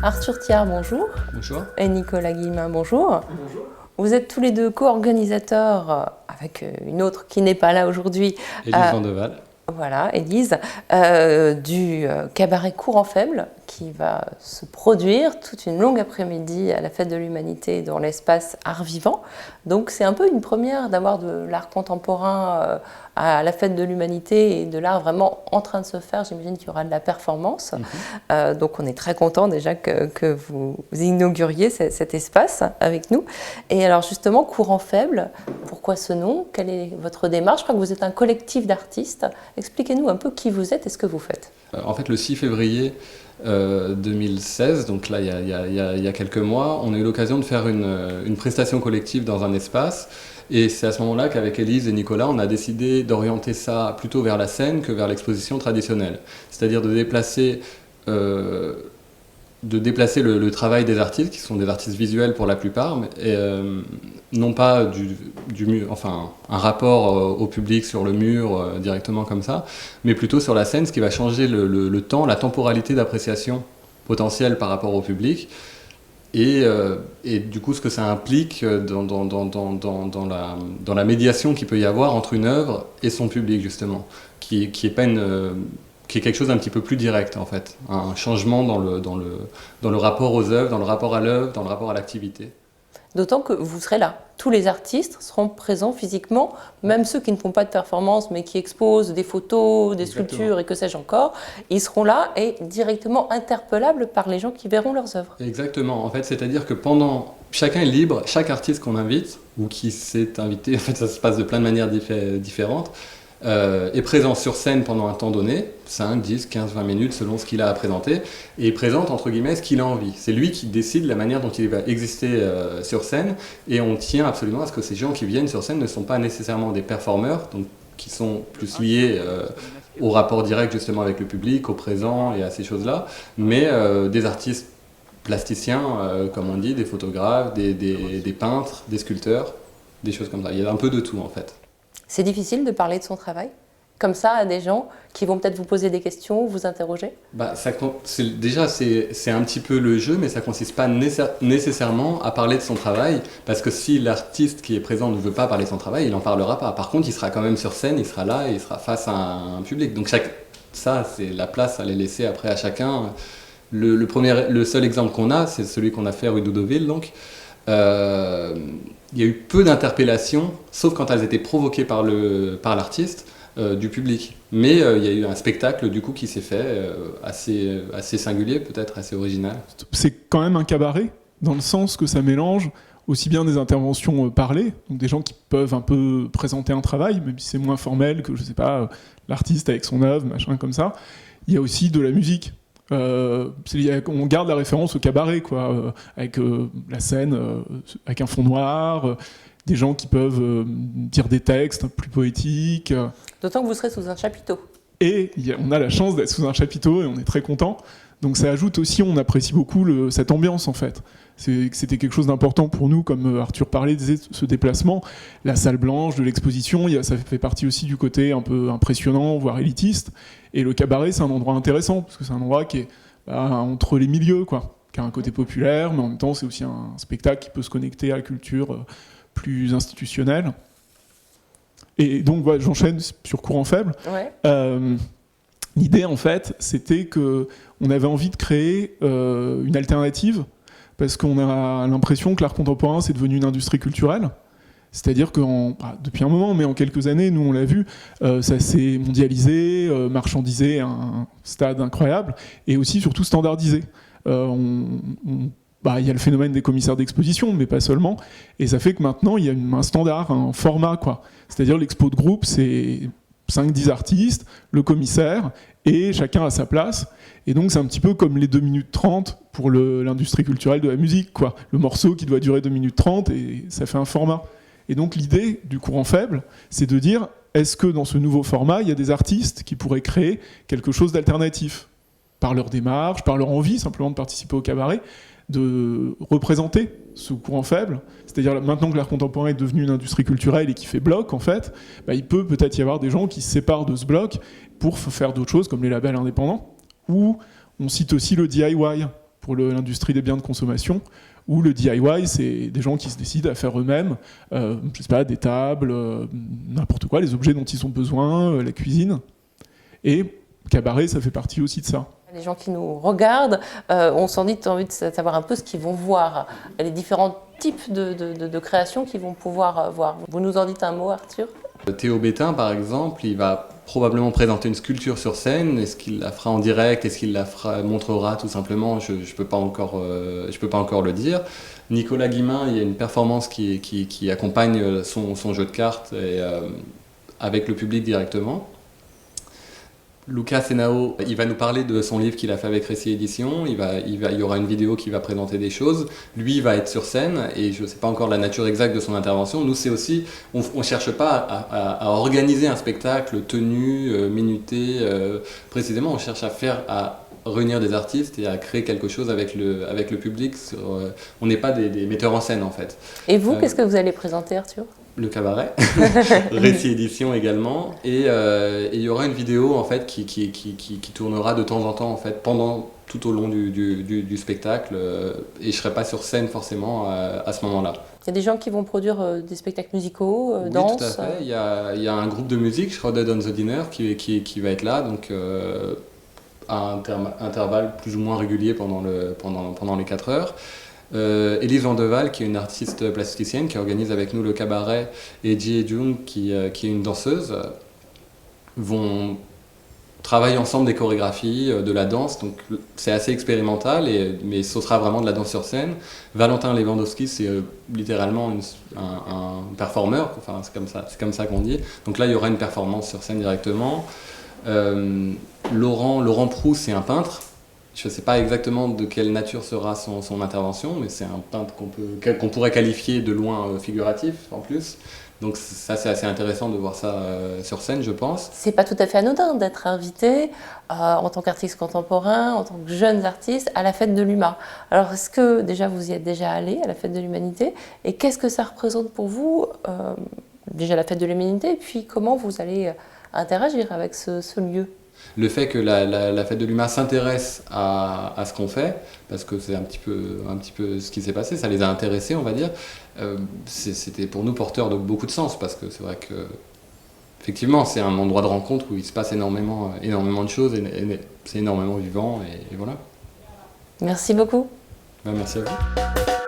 Arthur Thiard, bonjour. Bonjour. Et Nicolas Guillemin, bonjour. Bonjour. Vous êtes tous les deux co-organisateurs, avec une autre qui n'est pas là aujourd'hui. Élise Vandeval. Voilà, Élise, du cabaret Courant Faible, qui va se produire toute une longue après-midi à la Fête de l'Humanité dans l'espace Art Vivant. Donc c'est un peu une première d'avoir de l'art contemporain à la Fête de l'Humanité et de l'art vraiment en train de se faire. J'imagine qu'il y aura de la performance. Donc on est très content déjà que vous inauguriez cet espace avec nous. Et alors justement, Courant Faible, pourquoi ce nom? Quelle est votre démarche? Je crois que vous êtes un collectif d'artistes. Expliquez-nous un peu qui vous êtes et ce que vous faites. En fait, le 6 février 2016, donc là, il y a quelques mois, on a eu l'occasion de faire une prestation collective dans un espace. Et c'est à ce moment-là qu'avec Élise et Nicolas, on a décidé d'orienter ça plutôt vers la scène que vers l'exposition traditionnelle. C'est-à-dire de déplacer le travail des artistes, qui sont des artistes visuels pour la plupart, et non pas du mur, enfin un rapport au public sur le mur directement comme ça, mais plutôt sur la scène, ce qui va changer le temps, la temporalité d'appréciation potentielle par rapport au public. Et du coup, ce que ça implique dans la médiation qu'il peut y avoir entre une œuvre et son public, justement, qui est quelque chose d'un petit peu plus direct, en fait. Un changement dans le rapport aux œuvres, dans le rapport à l'œuvre, dans le rapport à l'activité. D'autant que vous serez là. Tous les artistes seront présents physiquement, même ceux qui ne font pas de performance, mais qui exposent des photos, des sculptures et que sais-je encore. Ils seront là et directement interpellables par les gens qui verront leurs œuvres. Exactement. En fait, c'est-à-dire que chacun est libre, chaque artiste qu'on invite, ou qui s'est invité, en fait, ça se passe de plein de manières différentes, est présent sur scène pendant un temps donné, 5, 10, 15, 20 minutes selon ce qu'il a à présenter, et présente entre guillemets ce qu'il a envie. C'est lui qui décide la manière dont il va exister sur scène, et on tient absolument à ce que ces gens qui viennent sur scène ne sont pas nécessairement des performeurs, donc qui sont plus liés au rapport direct justement avec le public, au présent et à ces choses-là, mais des artistes plasticiens, comme on dit, des photographes, des peintres, des sculpteurs, des choses comme ça. Il y a un peu de tout en fait. C'est difficile de parler de son travail comme ça à des gens qui vont peut-être vous poser des questions, vous interroger? Déjà, c'est un petit peu le jeu, mais ça ne consiste pas nécessairement à parler de son travail, parce que si l'artiste qui est présent ne veut pas parler de son travail, il n'en parlera pas. Par contre, il sera quand même sur scène, il sera là, et il sera face à un public. Donc ça, c'est la place à les laisser après à chacun. Le seul exemple qu'on a, c'est celui qu'on a fait rue d'Oudoville, donc. Il y a eu peu d'interpellations, sauf quand elles étaient provoquées par l'artiste, du public. Mais il y a eu un spectacle du coup qui s'est fait assez singulier, peut-être assez original. C'est quand même un cabaret, dans le sens que ça mélange aussi bien des interventions parlées, donc des gens qui peuvent un peu présenter un travail, même si c'est moins formel que, je sais pas, l'artiste avec son œuvre, machin comme ça. Il y a aussi de la musique. On garde la référence au cabaret, quoi, avec la scène, avec un fond noir, des gens qui peuvent dire des textes plus poétiques. D'autant que vous serez sous un chapiteau. Et on a la chance d'être sous un chapiteau et on est très content. Donc ça ajoute aussi, on apprécie beaucoup cette ambiance en fait. C'était quelque chose d'important pour nous, comme Arthur parlait, disait ce déplacement, la salle blanche de l'exposition, ça fait partie aussi du côté un peu impressionnant, voire élitiste. Et le cabaret, c'est un endroit intéressant, parce que c'est un endroit qui est entre les milieux, quoi, qui a un côté populaire, mais en même temps, c'est aussi un spectacle qui peut se connecter à la culture plus institutionnelle. Et donc, voilà, j'enchaîne sur Courant Faible. Ouais. L'idée, en fait, c'était qu'on avait envie de créer une alternative, parce qu'on a l'impression que l'art contemporain, c'est devenu une industrie culturelle. C'est-à-dire que depuis un moment, mais en quelques années, nous on l'a vu, ça s'est mondialisé, marchandisé à un stade incroyable, et aussi surtout standardisé. Il y a le phénomène des commissaires d'exposition, mais pas seulement, et ça fait que maintenant il y a un standard, un format, quoi. C'est-à-dire l'expo de groupe, c'est 5-10 artistes, le commissaire, et chacun à sa place. Et donc c'est un petit peu comme les 2 minutes 30 pour l'industrie culturelle de la musique, quoi. Le morceau qui doit durer 2 minutes 30, et ça fait un format. Et donc l'idée du Courant Faible, c'est de dire, est-ce que dans ce nouveau format, il y a des artistes qui pourraient créer quelque chose d'alternatif, par leur démarche, par leur envie simplement de participer au cabaret, de représenter ce courant faible. C'est-à-dire maintenant que l'art contemporain est devenu une industrie culturelle et qui fait bloc, en fait, il peut peut-être y avoir des gens qui se séparent de ce bloc pour faire d'autres choses, comme les labels indépendants, ou on cite aussi le DIY. pour l'industrie des biens de consommation, où le DIY, c'est des gens qui se décident à faire eux-mêmes, je sais pas, des tables, n'importe quoi, les objets dont ils ont besoin, la cuisine. Et Cabaret, ça fait partie aussi de ça. Les gens qui nous regardent, on s'en dit envie de savoir un peu ce qu'ils vont voir, les différents types de créations qu'ils vont pouvoir voir. Vous nous en dites un mot, Arthur ? Théo Bétain, par exemple, il va probablement présenter une sculpture sur scène. Est-ce qu'il la fera en direct? Est-ce qu'il la montrera tout simplement? Je ne peux pas encore le dire. Nicolas Guillemin, il y a une performance qui accompagne son jeu de cartes avec le public directement. Lucas Senao, il va nous parler de son livre qu'il a fait avec Récit Édition. Il y aura une vidéo qui va présenter des choses. Lui, il va être sur scène et je ne sais pas encore la nature exacte de son intervention. Nous, c'est aussi, on ne cherche pas à organiser un spectacle tenu, minuté, précisément. On cherche à réunir des artistes et à créer quelque chose avec le public. On n'est pas des metteurs en scène, en fait. Et vous, qu'est-ce que vous allez présenter, Arthur ? Le cabaret, Récit Édition également, et il y aura une vidéo en fait qui tournera de temps en temps en fait tout au long du spectacle, et je serai pas sur scène forcément à ce moment-là. Il y a des gens qui vont produire des spectacles musicaux, Oui, danse. tout à fait. Il y a un groupe de musique, Shrouded on the Dinner, qui va être là, donc à intervalles plus ou moins réguliers pendant les 4 heures. Élise Vandeval, qui est une artiste plasticienne, qui organise avec nous le cabaret, et Jie Jung, qui est une danseuse, vont travailler ensemble des chorégraphies, de la danse. Donc c'est assez expérimental, mais ce sera vraiment de la danse sur scène. Valentin Lewandowski, c'est littéralement un performeur, enfin c'est comme ça qu'on dit. Donc là, il y aura une performance sur scène directement. Laurent Proux, c'est un peintre. Je ne sais pas exactement de quelle nature sera son intervention, mais c'est un peintre qu'on pourrait qualifier de loin figuratif en plus. Donc ça, c'est assez intéressant de voir ça sur scène, je pense. C'est pas tout à fait anodin d'être invité en tant qu'artiste contemporain, en tant que jeunes artistes, à la Fête de l'Humain. Alors est-ce que déjà vous y êtes déjà allé à la Fête de l'Humanité? Et qu'est-ce que ça représente pour vous, déjà la Fête de l'Humanité, et puis comment vous allez interagir avec ce lieu? Le fait que la Fête de l'Humain s'intéresse à ce qu'on fait, parce que c'est un petit peu ce qui s'est passé, ça les a intéressés, on va dire, c'était pour nous porteur de beaucoup de sens, parce que c'est vrai que effectivement c'est un endroit de rencontre où il se passe énormément de choses, et c'est énormément vivant, et voilà. Merci beaucoup. Ben, merci à vous.